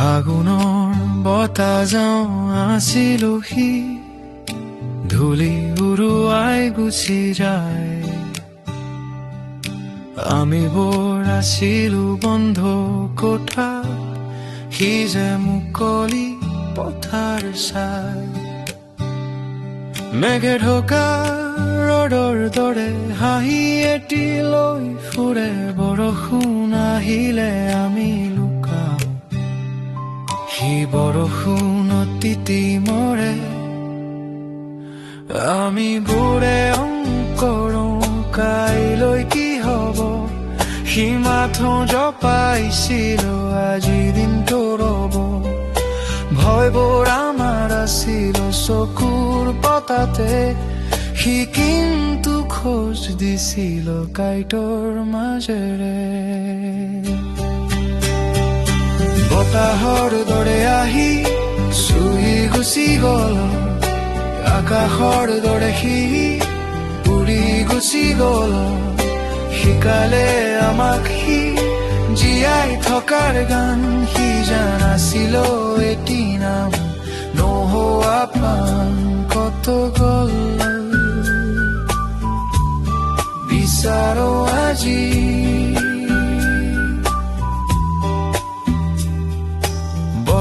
ফাগুনৰ বতাহ যাওঁ আছিলোহি ধূলি উৰুৱাই গুচি যায় আমি বৰ আছিলো বন্ধ কোঠা সি যে মুকলি পথাৰ চাই মেঘে ঢকা ৰ'দৰ দৰে হাঁহি এটি লৈ ফুৰে বৰষুণ আহিলে আমি লুকাওঁ সি বৰষুণত তিতি মৰে আমি বোৰে অংকৰো কাইলৈ কি হ'ব সি মাথো জপাইছিল আজি দিনটো ৰ'ব ভয়বোৰ আমাৰ আছিল চকুৰ পতাতে সি কিন্তু খোজ দিছিল কাইটৰ মাজেৰে বতাহৰ দৰে আহি চুই গুচি গ'ল আকাশৰ দৰে সি উৰি গুচি গ'ল শিকালে আমাক সি জীয়াই থকাৰ গান সি জানাছিল এটি নাম নোহোৱা প্ৰাণ কত গ'ল বিচাৰো আজি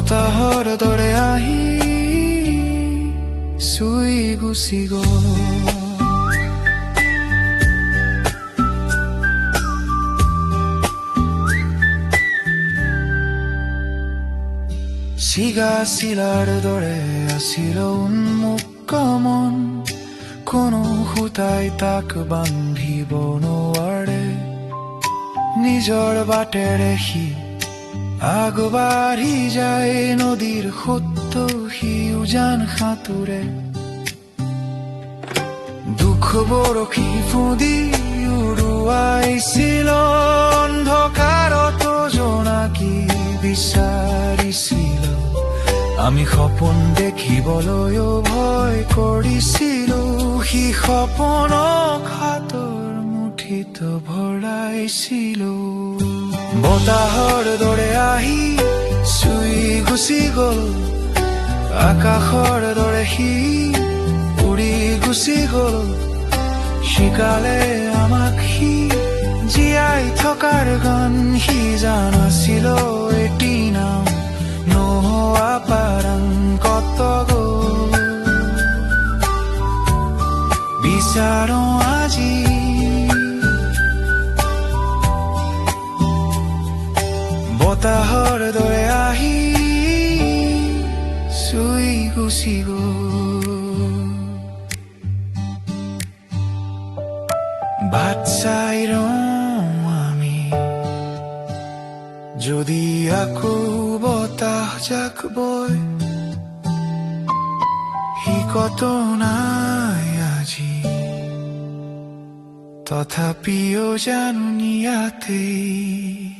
বতাহৰ দৰে আহি চুই গুচি গ'ল চিগা চিলাৰ দৰে আছিল উন্মুক্ত মন কোনো সূতাই তাক বান্ধিব নোৱাৰে নিজৰ বাটেৰে সি আগবাঢ়ি যায় নদীৰ সোঁতটো সি উজান সাঁতোৰে দুখ বৰশী ফুদি উৰুৱাইছিল অন্ধকাৰতো জোনাকী বিচাৰিছিল আমি সপোন দেখিবলৈও ভয় কৰিছিলো সি সপোনক হাতৰ মুঠিত ভৰাইছিলো বতাহৰ দৰে আহি চুই গুচি গ'ল আকাশৰ দৰে সি উৰি গুচি গ'ল শিকালে আমাক সি জীয়াই থকাৰ গান সি জানাছিল এটি নাম নোহোৱা প্ৰাণ কত গ'ল বিচাৰো আজি বতাহৰ দৰে আহি চুই গুচি গ'ল বাট চাই ৰওঁ আমি যদি আকৌ বতাহ জাক বয় সি কত নাই আজি তথাপিও জানো ইয়াতেই